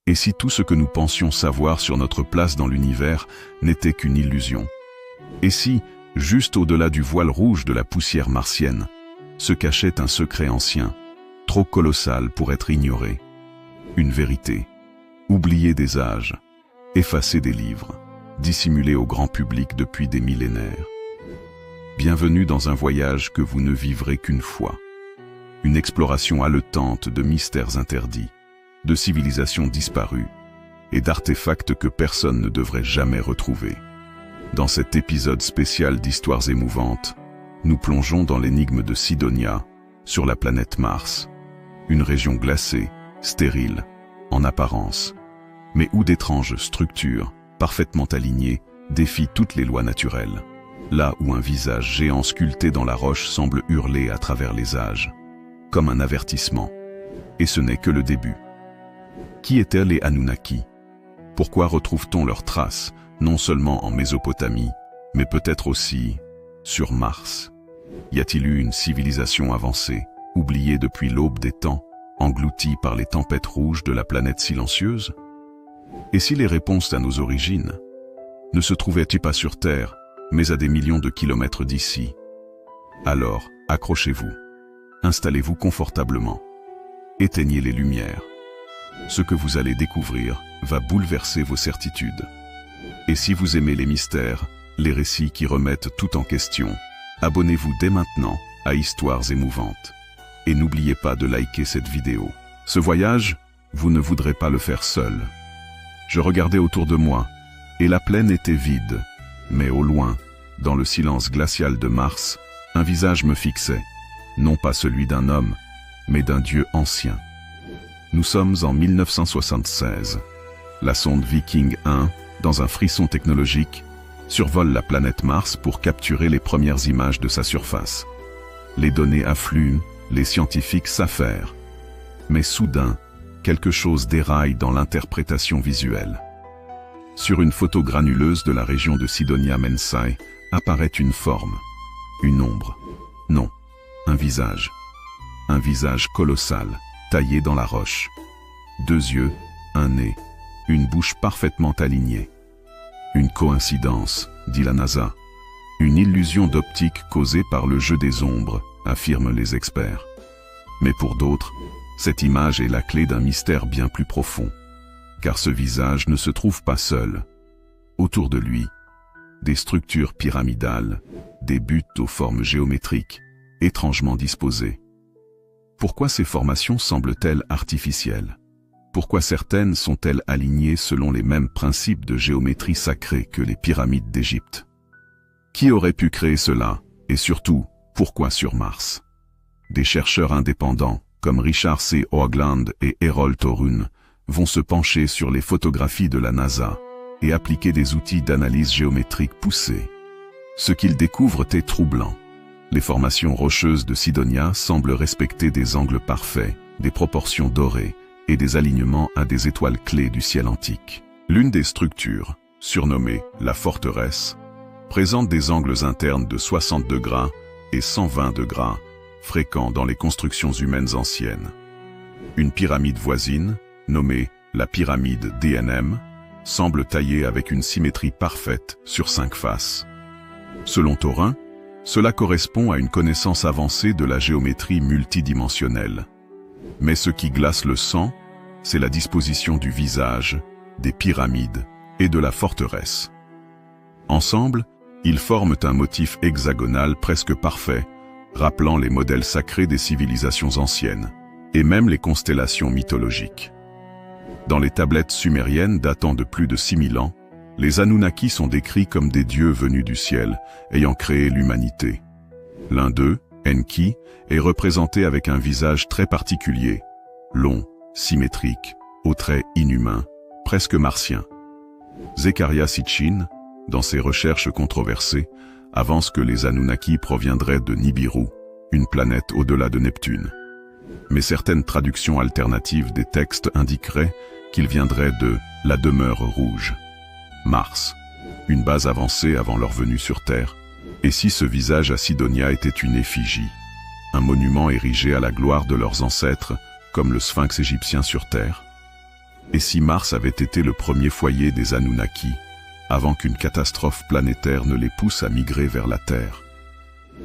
Et si tout ce que nous pensions savoir sur notre place dans l'univers n'était qu'une illusion? Et si, juste au-delà du voile rouge de la poussière martienne, se cachait un secret ancien, trop colossal pour être ignoré? Une vérité, oubliée des âges, effacée des livres, dissimulée au grand public depuis des millénaires. Bienvenue dans un voyage que vous ne vivrez qu'une fois. Une exploration haletante de mystères interdits, de civilisations disparues et d'artefacts que personne ne devrait jamais retrouver. Dans cet épisode spécial d'Histoires émouvantes, nous plongeons dans l'énigme de Cydonia, sur la planète Mars. Une région glacée, stérile, en apparence, mais où d'étranges structures, parfaitement alignées, défient toutes les lois naturelles. Là où un visage géant sculpté dans la roche semble hurler à travers les âges, comme un avertissement. Et ce n'est que le début. Qui étaient les Anunnaki? Pourquoi retrouve-t-on leurs traces, non seulement en Mésopotamie, mais peut-être aussi sur Mars? Y a-t-il eu une civilisation avancée, oubliée depuis l'aube des temps, engloutie par les tempêtes rouges de la planète silencieuse? Et si les réponses à nos origines ne se trouvaient-elles pas sur Terre, mais à des millions de kilomètres d'ici? Alors, accrochez-vous, installez-vous confortablement, éteignez les lumières. Ce que vous allez découvrir va bouleverser vos certitudes. Et si vous aimez les mystères, les récits qui remettent tout en question, abonnez-vous dès maintenant à Histoires émouvantes. Et n'oubliez pas de liker cette vidéo. Ce voyage, vous ne voudrez pas le faire seul. Je regardais autour de moi, et la plaine était vide. Mais au loin, dans le silence glacial de Mars, un visage me fixait, non pas celui d'un homme, mais d'un dieu ancien. Nous sommes en 1976. La sonde Viking 1, dans un frisson technologique, survole la planète Mars pour capturer les premières images de sa surface. Les données affluent, les scientifiques s'affairent. Mais soudain, quelque chose déraille dans l'interprétation visuelle. Sur une photo granuleuse de la région de Cydonia Mensae, apparaît une forme, une ombre. Non, un visage. Un visage colossal, taillé dans la roche. 2 yeux, un nez, une bouche parfaitement alignée. Une coïncidence, dit la NASA. Une illusion d'optique causée par le jeu des ombres, affirment les experts. Mais pour d'autres, cette image est la clé d'un mystère bien plus profond. Car ce visage ne se trouve pas seul. Autour de lui, des structures pyramidales, des buttes aux formes géométriques, étrangement disposées. Pourquoi ces formations semblent-elles artificielles? Pourquoi certaines sont-elles alignées selon les mêmes principes de géométrie sacrée que les pyramides d'Égypte? Qui aurait pu créer cela? Et surtout, pourquoi sur Mars? Des chercheurs indépendants, comme Richard C. Hoagland et Errol Torun, vont se pencher sur les photographies de la NASA et appliquer des outils d'analyse géométrique poussés. Ce qu'ils découvrent est troublant. Les formations rocheuses de Cydonia semblent respecter des angles parfaits, des proportions dorées et des alignements à des étoiles clés du ciel antique. L'une des structures, surnommée la forteresse, présente des angles internes de 60 degrés et 120 degrés, fréquents dans les constructions humaines anciennes. Une pyramide voisine, nommée la pyramide DNM, semble taillée avec une symétrie parfaite sur 5 faces. Selon Torun, cela correspond à une connaissance avancée de la géométrie multidimensionnelle. Mais ce qui glace le sang, c'est la disposition du visage, des pyramides et de la forteresse. Ensemble, ils forment un motif hexagonal presque parfait, rappelant les modèles sacrés des civilisations anciennes, et même les constellations mythologiques. Dans les tablettes sumériennes datant de plus de 6000 ans, les Anunnaki sont décrits comme des dieux venus du ciel, ayant créé l'humanité. L'un d'eux, Enki, est représenté avec un visage très particulier, long, symétrique, aux traits inhumains, presque martiens. Zecharia Sitchin, dans ses recherches controversées, avance que les Anunnaki proviendraient de Nibiru, une planète au-delà de Neptune. Mais certaines traductions alternatives des textes indiqueraient qu'ils viendraient de la demeure rouge. Mars, une base avancée avant leur venue sur Terre. Et si ce visage à Cydonia était une effigie, un monument érigé à la gloire de leurs ancêtres, comme le sphinx égyptien sur Terre? Et si Mars avait été le premier foyer des Anunnaki, avant qu'une catastrophe planétaire ne les pousse à migrer vers la Terre?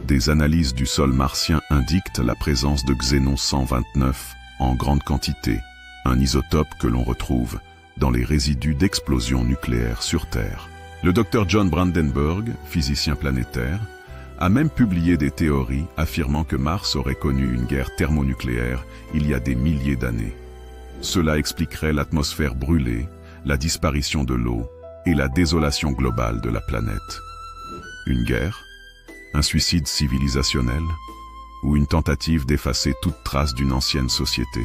Des analyses du sol martien indiquent la présence de xénon 129 en grande quantité, un isotope que l'on retrouve dans les résidus d'explosions nucléaires sur Terre. Le Dr John Brandenburg, physicien planétaire, a même publié des théories affirmant que Mars aurait connu une guerre thermonucléaire il y a des milliers d'années. Cela expliquerait l'atmosphère brûlée, la disparition de l'eau et la désolation globale de la planète. Une guerre? Un suicide civilisationnel? Ou une tentative d'effacer toute trace d'une ancienne société?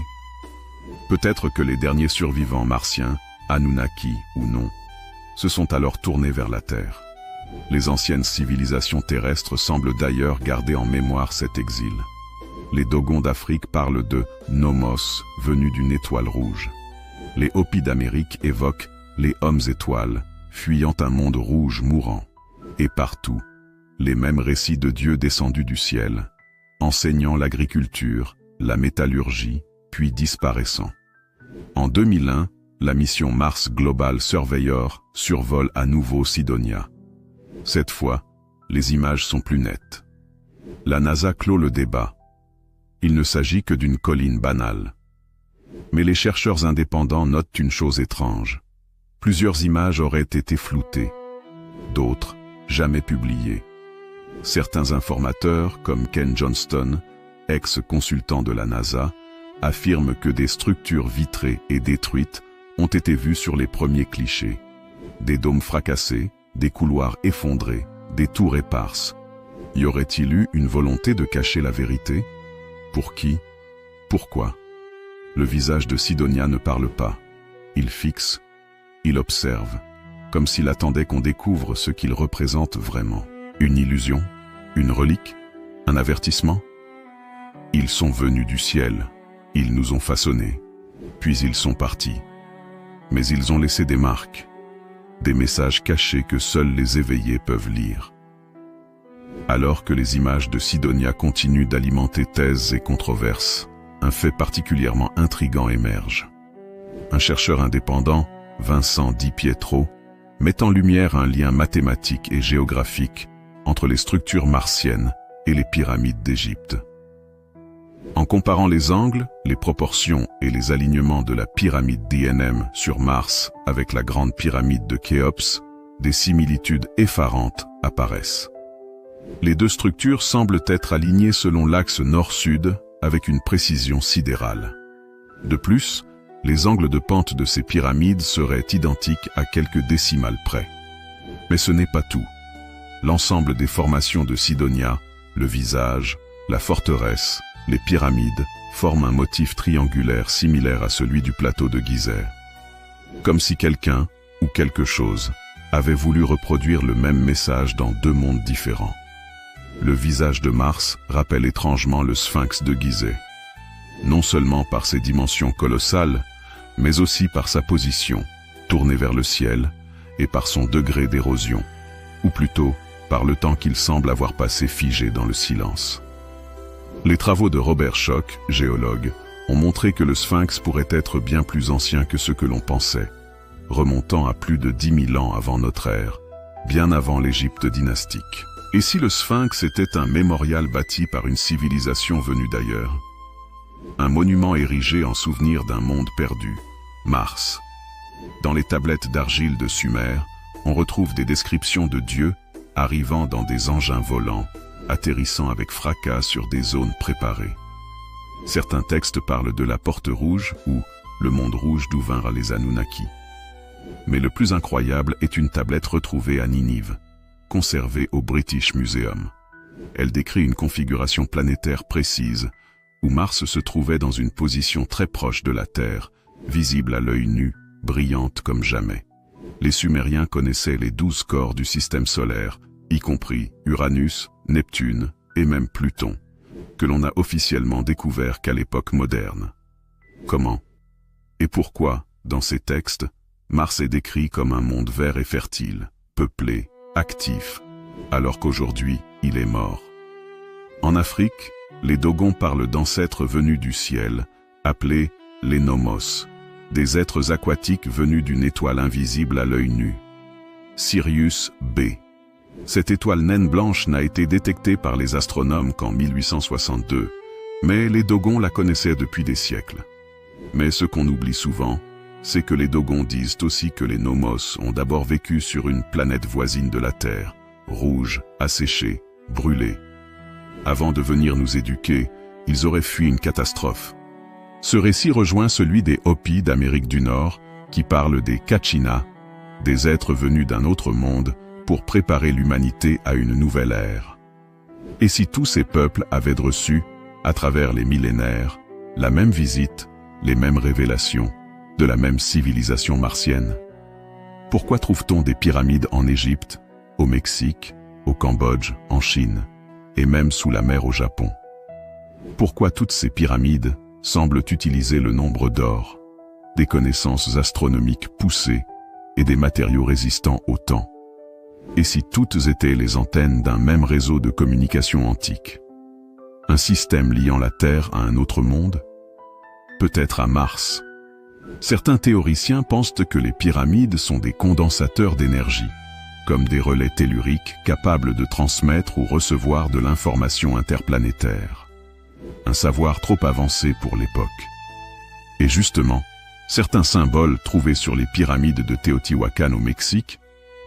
Peut-être que les derniers survivants martiens, Anunnaki ou non, se sont alors tournés vers la Terre. Les anciennes civilisations terrestres semblent d'ailleurs garder en mémoire cet exil. Les Dogons d'Afrique parlent de Nomos, venus d'une étoile rouge. Les Hopis d'Amérique évoquent les hommes-étoiles, fuyant un monde rouge mourant. Et partout, les mêmes récits de dieux descendus du ciel, enseignant l'agriculture, la métallurgie, puis disparaissant. En 2001, la mission Mars Global Surveyor survole à nouveau Cydonia. Cette fois, les images sont plus nettes. La NASA clôt le débat. Il ne s'agit que d'une colline banale. Mais les chercheurs indépendants notent une chose étrange. Plusieurs images auraient été floutées. D'autres, jamais publiées. Certains informateurs, comme Ken Johnston, ex-consultant de la NASA, affirment que des structures vitrées et détruites ont été vues sur les premiers clichés. Des dômes fracassés, des couloirs effondrés, des tours éparses. Y aurait-il eu une volonté de cacher la vérité? Pour qui? Pourquoi? Le visage de Cydonia ne parle pas. Il fixe, il observe, comme s'il attendait qu'on découvre ce qu'il représente vraiment. Une illusion? Une relique? Un avertissement? Ils sont venus du ciel, ils nous ont façonnés, puis ils sont partis. Mais ils ont laissé des marques, des messages cachés que seuls les éveillés peuvent lire. Alors que les images de Cydonia continuent d'alimenter thèses et controverses, un fait particulièrement intrigant émerge. Un chercheur indépendant, Vincent Di Pietro, met en lumière un lien mathématique et géographique entre les structures martiennes et les pyramides d'Égypte. En comparant les angles, les proportions et les alignements de la pyramide d'Inem sur Mars avec la grande pyramide de Khéops, des similitudes effarantes apparaissent. Les deux structures semblent être alignées selon l'axe nord-sud avec une précision sidérale. De plus, les angles de pente de ces pyramides seraient identiques à quelques décimales près. Mais ce n'est pas tout. L'ensemble des formations de Cydonia, le visage, la forteresse, les pyramides, forment un motif triangulaire similaire à celui du plateau de Gizeh. Comme si quelqu'un, ou quelque chose, avait voulu reproduire le même message dans deux mondes différents. Le visage de Mars rappelle étrangement le sphinx de Gizeh. Non seulement par ses dimensions colossales, mais aussi par sa position, tournée vers le ciel, et par son degré d'érosion, ou plutôt par le temps qu'il semble avoir passé figé dans le silence. Les travaux de Robert Schoch, géologue, ont montré que le sphinx pourrait être bien plus ancien que ce que l'on pensait, remontant à plus de 10 000 ans avant notre ère, bien avant l'Égypte dynastique. Et si le sphinx était un mémorial bâti par une civilisation venue d'ailleurs? Un monument érigé en souvenir d'un monde perdu, Mars. Dans les tablettes d'argile de Sumer, on retrouve des descriptions de dieux arrivant dans des engins volants, atterrissant avec fracas sur des zones préparées. Certains textes parlent de la Porte Rouge ou le monde rouge d'où vinrent les Anunnaki. Mais le plus incroyable est une tablette retrouvée à Ninive, conservée au British Museum. Elle décrit une configuration planétaire précise, où Mars se trouvait dans une position très proche de la Terre, visible à l'œil nu, brillante comme jamais. Les Sumériens connaissaient les 12 corps du système solaire, y compris Uranus, Neptune et même Pluton, que l'on n'a officiellement découvert qu'à l'époque moderne. Comment? Et pourquoi, dans ces textes, Mars est décrit comme un monde vert et fertile, peuplé, actif, alors qu'aujourd'hui, il est mort? En Afrique, les Dogons parlent d'ancêtres venus du ciel, appelés les Nomos, des êtres aquatiques venus d'une étoile invisible à l'œil nu. Sirius B. Cette étoile naine blanche n'a été détectée par les astronomes qu'en 1862, mais les Dogons la connaissaient depuis des siècles. Mais ce qu'on oublie souvent, c'est que les Dogons disent aussi que les Nomos ont d'abord vécu sur une planète voisine de la Terre, rouge, asséchée, brûlée. Avant de venir nous éduquer, ils auraient fui une catastrophe. Ce récit rejoint celui des Hopis d'Amérique du Nord, qui parlent des Kachina, des êtres venus d'un autre monde, pour préparer l'humanité à une nouvelle ère. Et si tous ces peuples avaient reçu, à travers les millénaires, la même visite, les mêmes révélations, de la même civilisation martienne? Pourquoi trouve-t-on des pyramides en Égypte, au Mexique, au Cambodge, en Chine, et même sous la mer au Japon? Pourquoi toutes ces pyramides semblent utiliser le nombre d'or, des connaissances astronomiques poussées et des matériaux résistants au temps? Et si toutes étaient les antennes d'un même réseau de communication antique? Un système liant la Terre à un autre monde? Peut-être à Mars. Certains théoriciens pensent que les pyramides sont des condensateurs d'énergie, comme des relais telluriques capables de transmettre ou recevoir de l'information interplanétaire. Un savoir trop avancé pour l'époque. Et justement, certains symboles trouvés sur les pyramides de Teotihuacan au Mexique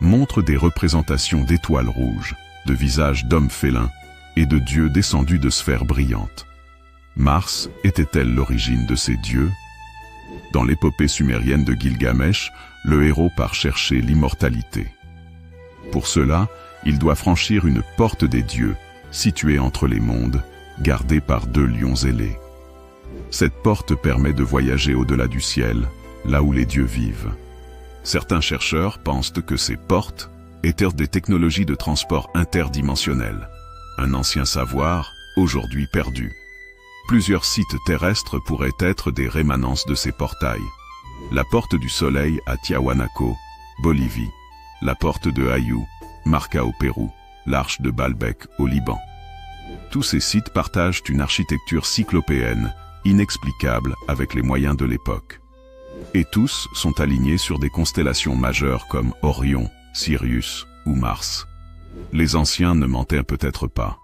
montrent des représentations d'étoiles rouges, de visages d'hommes félins et de dieux descendus de sphères brillantes. Mars était-elle l'origine de ces dieux? Dans l'épopée sumérienne de Gilgamesh, le héros part chercher l'immortalité. Pour cela, il doit franchir une porte des dieux, située entre les mondes, gardée par 2 lions ailés. Cette porte permet de voyager au-delà du ciel, là où les dieux vivent. Certains chercheurs pensent que ces portes étaient des technologies de transport interdimensionnel, un ancien savoir, aujourd'hui perdu. Plusieurs sites terrestres pourraient être des rémanences de ces portails. La porte du Soleil à Tiahuanaco, Bolivie. La porte de Ayu, Marca au Pérou. L'Arche de Baalbek au Liban. Tous ces sites partagent une architecture cyclopéenne, inexplicable avec les moyens de l'époque. Et tous sont alignés sur des constellations majeures comme Orion, Sirius ou Mars. Les anciens ne mentaient peut-être pas.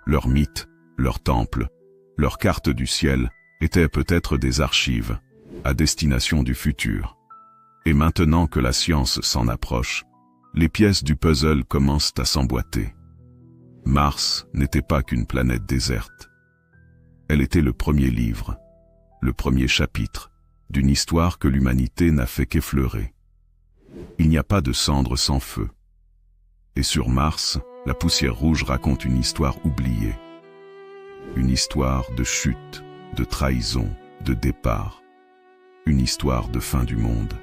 Leurs mythes, leurs temples, leurs cartes du ciel étaient peut-être des archives, à destination du futur. Et maintenant que la science s'en approche, les pièces du puzzle commencent à s'emboîter. Mars n'était pas qu'une planète déserte. Elle était le premier livre, le premier chapitre, d'une histoire que l'humanité n'a fait qu'effleurer. Il n'y a pas de cendre sans feu. Et sur Mars, la poussière rouge raconte une histoire oubliée. Une histoire de chute, de trahison, de départ. Une histoire de fin du monde.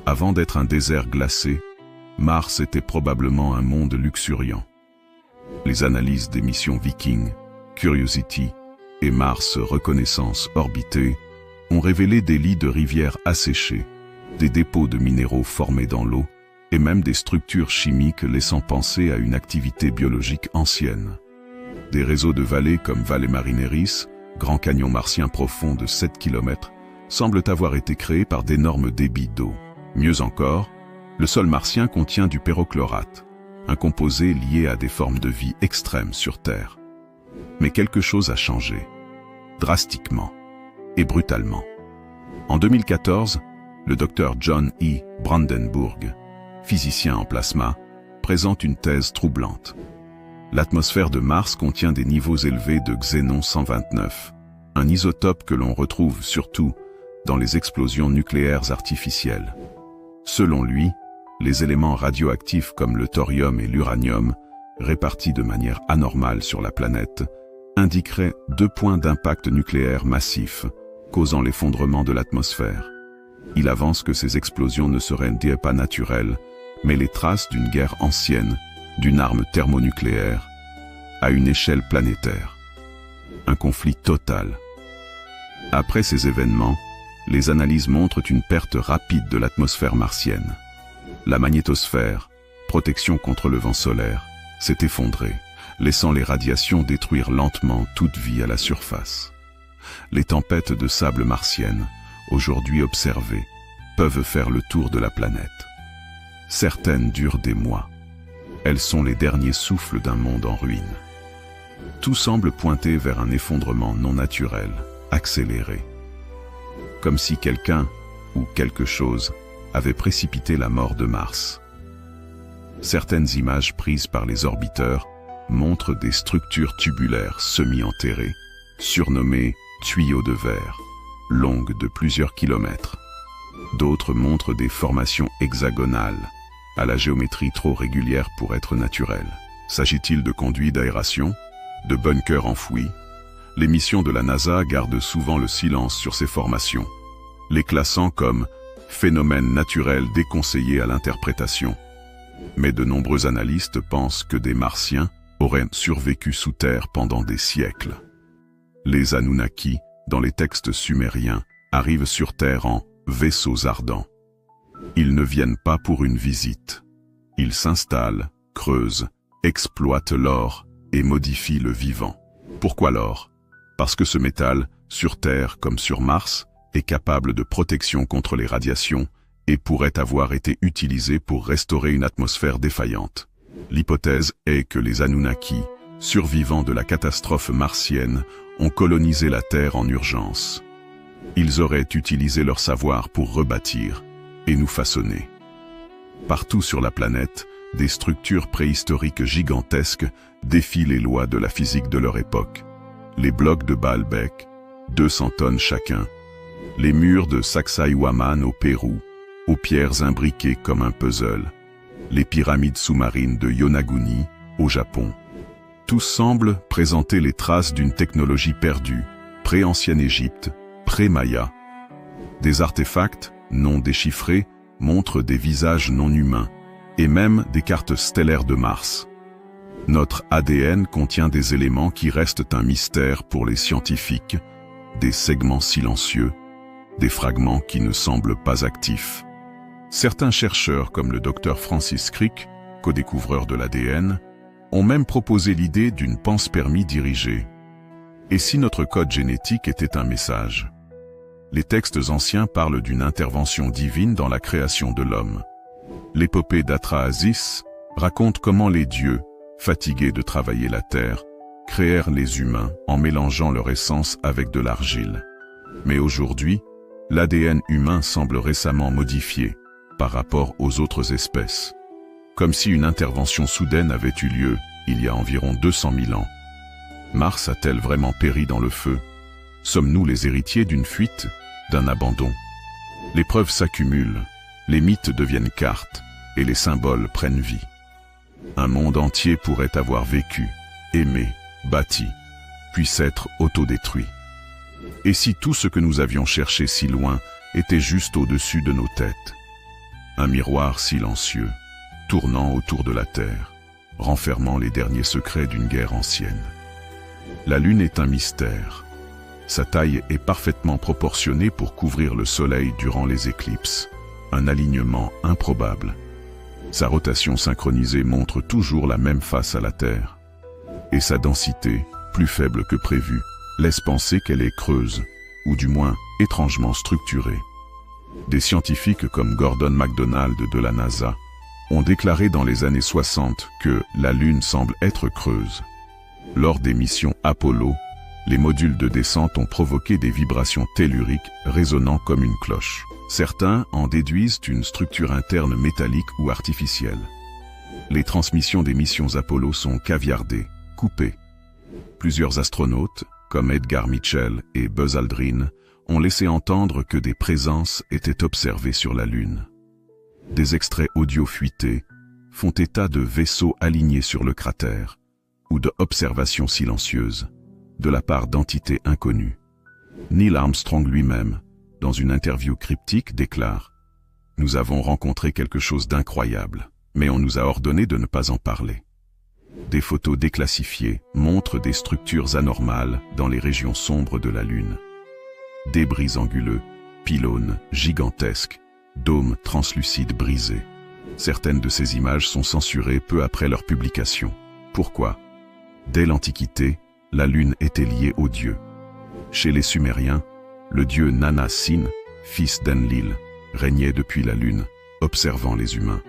Avant d'être un désert glacé, Mars était probablement un monde luxuriant. Les analyses des missions Viking, Curiosity et Mars Reconnaissance orbitée ont révélé des lits de rivières asséchés, des dépôts de minéraux formés dans l'eau et même des structures chimiques laissant penser à une activité biologique ancienne. Des réseaux de vallées comme Valle Marineris, grand canyon martien profond de 7 km, semblent avoir été créés par d'énormes débits d'eau. Mieux encore, le sol martien contient du pérochlorate, un composé lié à des formes de vie extrêmes sur Terre. Mais quelque chose a changé, drastiquement et brutalement. En 2014, le docteur John E. Brandenburg, physicien en plasma, présente une thèse troublante. L'atmosphère de Mars contient des niveaux élevés de xénon 129, un isotope que l'on retrouve surtout dans les explosions nucléaires artificielles. Selon lui, les éléments radioactifs comme le thorium et l'uranium, répartis de manière anormale sur la planète, indiqueraient 2 points d'impact nucléaire massifs, causant l'effondrement de l'atmosphère. Il avance que ces explosions ne seraient pas naturelles, mais les traces d'une guerre ancienne, d'une arme thermonucléaire, à une échelle planétaire. Un conflit total. Après ces événements, les analyses montrent une perte rapide de l'atmosphère martienne. La magnétosphère, protection contre le vent solaire, s'est effondrée, laissant les radiations détruire lentement toute vie à la surface. Les tempêtes de sable martiennes aujourd'hui observées, peuvent faire le tour de la planète. Certaines durent des mois. Elles sont les derniers souffles d'un monde en ruine. Tout semble pointer vers un effondrement non naturel, accéléré. Comme si quelqu'un, ou quelque chose, avait précipité la mort de Mars. Certaines images prises par les orbiteurs montrent des structures tubulaires semi-enterrées, surnommées tuyaux de verre, longues de plusieurs kilomètres. D'autres montrent des formations hexagonales, à la géométrie trop régulière pour être naturelle. S'agit-il de conduits d'aération, de bunkers enfouis? Les missions de la NASA gardent souvent le silence sur ces formations, les classant comme phénomènes naturels déconseillés à l'interprétation. Mais de nombreux analystes pensent que des Martiens auraient survécu sous terre pendant des siècles. Les Anunnaki, dans les textes sumériens, arrivent sur Terre en vaisseaux ardents. Ils ne viennent pas pour une visite. Ils s'installent, creusent, exploitent l'or et modifient le vivant. Pourquoi l'or? Parce que ce métal, sur Terre comme sur Mars, est capable de protection contre les radiations et pourrait avoir été utilisé pour restaurer une atmosphère défaillante. L'hypothèse est que les Anunnaki, survivants de la catastrophe martienne, ont colonisé la Terre en urgence. Ils auraient utilisé leur savoir pour rebâtir et nous façonner. Partout sur la planète, des structures préhistoriques gigantesques défient les lois de la physique de leur époque. Les blocs de Baalbek, 200 tonnes chacun. Les murs de Sacsayhuaman au Pérou, aux pierres imbriquées comme un puzzle. Les pyramides sous-marines de Yonaguni, au Japon. Tous semblent présenter les traces d'une technologie perdue, pré-ancienne Égypte, pré-Maya. Des artefacts, non déchiffrés, montrent des visages non humains, et même des cartes stellaires de Mars. Notre ADN contient des éléments qui restent un mystère pour les scientifiques, des segments silencieux, des fragments qui ne semblent pas actifs. Certains chercheurs, comme le Dr Francis Crick, co-découvreur de l'ADN, ont même proposé l'idée d'une panspermie dirigée. Et si notre code génétique était un message? Les textes anciens parlent d'une intervention divine dans la création de l'homme. L'épopée d'Atrahasis raconte comment les dieux, fatigués de travailler la terre, créèrent les humains en mélangeant leur essence avec de l'argile. Mais aujourd'hui, l'ADN humain semble récemment modifié par rapport aux autres espèces. Comme si une intervention soudaine avait eu lieu il y a environ 200 000 ans. Mars a-t-elle vraiment péri dans le feu? Sommes-nous les héritiers d'une fuite, d'un abandon? Les preuves s'accumulent, les mythes deviennent cartes et les symboles prennent vie. Un monde entier pourrait avoir vécu, aimé, bâti, puis s'être autodétruit. Et si tout ce que nous avions cherché si loin était juste au-dessus de nos têtes? Un miroir silencieux, tournant autour de la Terre, renfermant les derniers secrets d'une guerre ancienne. La Lune est un mystère. Sa taille est parfaitement proportionnée pour couvrir le Soleil durant les éclipses, un alignement improbable. Sa rotation synchronisée montre toujours la même face à la Terre. Et sa densité, plus faible que prévu, laisse penser qu'elle est creuse, ou du moins étrangement structurée. Des scientifiques comme Gordon MacDonald de la NASA ont déclaré dans les années 60 que la Lune semble être creuse. Lors des missions Apollo, les modules de descente ont provoqué des vibrations telluriques résonnant comme une cloche. Certains en déduisent une structure interne métallique ou artificielle. Les transmissions des missions Apollo sont caviardées, coupées. Plusieurs astronautes, comme Edgar Mitchell et Buzz Aldrin, ont laissé entendre que des présences étaient observées sur la Lune. Des extraits audio fuités font état de vaisseaux alignés sur le cratère, ou de observations silencieuses, de la part d'entités inconnues. Neil Armstrong lui-même, dans une interview cryptique, déclare « Nous avons rencontré quelque chose d'incroyable, mais on nous a ordonné de ne pas en parler. » Des photos déclassifiées montrent des structures anormales dans les régions sombres de la Lune. Débris anguleux, pylônes gigantesques, dômes translucides brisés. Certaines de ces images sont censurées peu après leur publication. Pourquoi? Dès l'Antiquité, la Lune était liée aux dieux. Chez les Sumériens, le dieu Nana-Sin, fils d'Enlil, régnait depuis la Lune, observant les humains.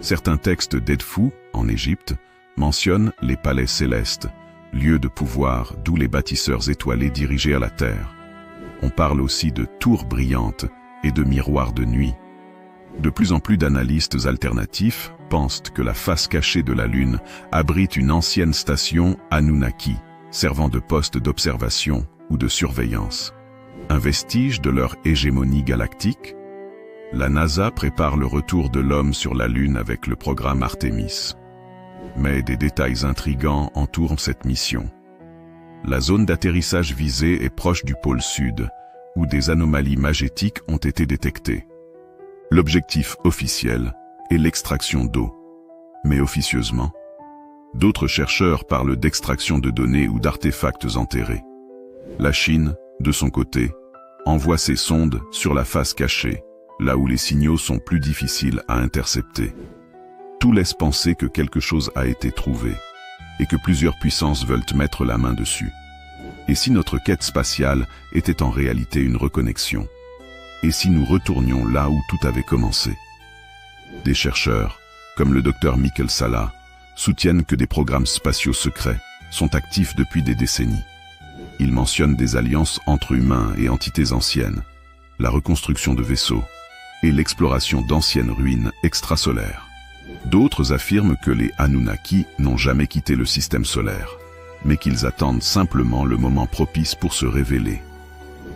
Certains textes d'Edfou, en Égypte, mentionnent les palais célestes, lieux de pouvoir d'où les bâtisseurs étoilés dirigeaient à la terre. On parle aussi de tours brillantes et de miroirs de nuit. De plus en plus d'analystes alternatifs pensent que la face cachée de la Lune abrite une ancienne station Anunnaki, servant de poste d'observation ou de surveillance. Un vestige de leur hégémonie galactique? La NASA prépare le retour de l'homme sur la Lune avec le programme Artemis. Mais des détails intrigants entourent cette mission. La zone d'atterrissage visée est proche du pôle sud, où des anomalies magétiques ont été détectées. L'objectif officiel est l'extraction d'eau. Mais officieusement, d'autres chercheurs parlent d'extraction de données ou d'artefacts enterrés. La Chine, de son côté, envoie ses sondes sur la face cachée, là où les signaux sont plus difficiles à intercepter. Tout laisse penser que quelque chose a été trouvé, et que plusieurs puissances veulent mettre la main dessus. Et si notre quête spatiale était en réalité une reconnexion? Et si nous retournions là où tout avait commencé? Des chercheurs, comme le docteur Michael Salla, soutiennent que des programmes spatiaux secrets sont actifs depuis des décennies. Ils mentionnent des alliances entre humains et entités anciennes, la reconstruction de vaisseaux et l'exploration d'anciennes ruines extrasolaires. D'autres affirment que les Anunnaki n'ont jamais quitté le système solaire, mais qu'ils attendent simplement le moment propice pour se révéler.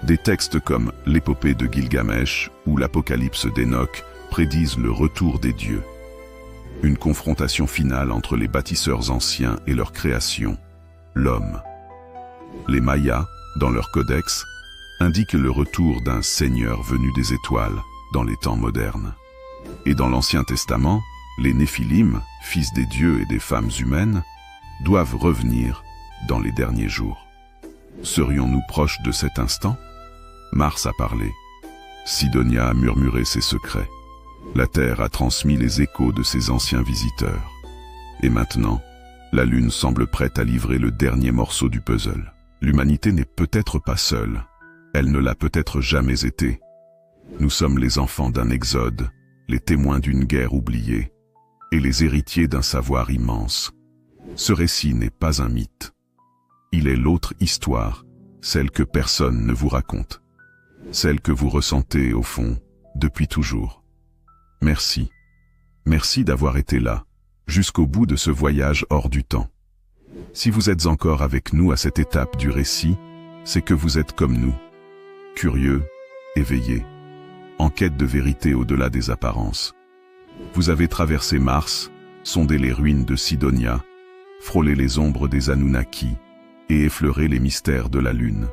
Des textes comme l'épopée de Gilgamesh ou l'Apocalypse d'Enoch prédisent le retour des dieux. Une confrontation finale entre les bâtisseurs anciens et leur création, l'homme. Les Mayas, dans leur codex, indiquent le retour d'un seigneur venu des étoiles dans les temps modernes. Et dans l'Ancien Testament, les Néphilim, fils des dieux et des femmes humaines, doivent revenir dans les derniers jours. Serions-nous proches de cet instant? Mars a parlé. Sidonia a murmuré ses secrets. La Terre a transmis les échos de ses anciens visiteurs. Et maintenant, la Lune semble prête à livrer le dernier morceau du puzzle. L'humanité n'est peut-être pas seule. Elle ne l'a peut-être jamais été. Nous sommes les enfants d'un exode, les témoins d'une guerre oubliée, et les héritiers d'un savoir immense. Ce récit n'est pas un mythe. Il est l'autre histoire, celle que personne ne vous raconte. Celle que vous ressentez au fond, depuis toujours. Merci. Merci d'avoir été là, jusqu'au bout de ce voyage hors du temps. Si vous êtes encore avec nous à cette étape du récit, c'est que vous êtes comme nous, curieux, éveillés, en quête de vérité au-delà des apparences. Vous avez traversé Mars, sondé les ruines de Sidonia, frôlé les ombres des Anunnaki et effleuré les mystères de la Lune.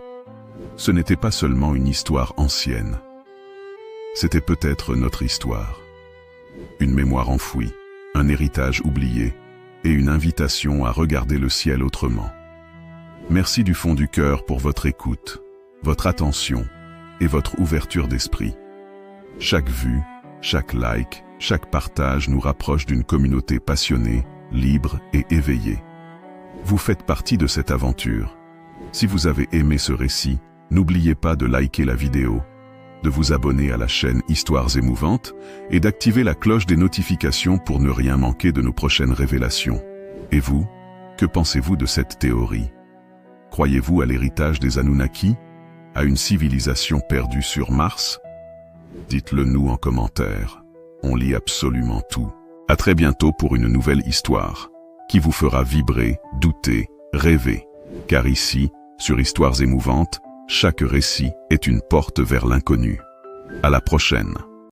Ce n'était pas seulement une histoire ancienne. C'était peut-être notre histoire. Une mémoire enfouie, un héritage oublié et une invitation à regarder le ciel autrement. Merci du fond du cœur pour votre écoute, votre attention et votre ouverture d'esprit. Chaque vue, chaque like, chaque partage nous rapproche d'une communauté passionnée, libre et éveillée. Vous faites partie de cette aventure. Si vous avez aimé ce récit, n'oubliez pas de liker la vidéo, de vous abonner à la chaîne Histoires émouvantes et d'activer la cloche des notifications pour ne rien manquer de nos prochaines révélations. Et vous, que pensez-vous de cette théorie? Croyez-vous à l'héritage des Anunnaki? À une civilisation perdue sur Mars? Dites-le nous en commentaire. On lit absolument tout. À très bientôt pour une nouvelle histoire qui vous fera vibrer, douter, rêver. Car ici, sur Histoires émouvantes, chaque récit est une porte vers l'inconnu. À la prochaine.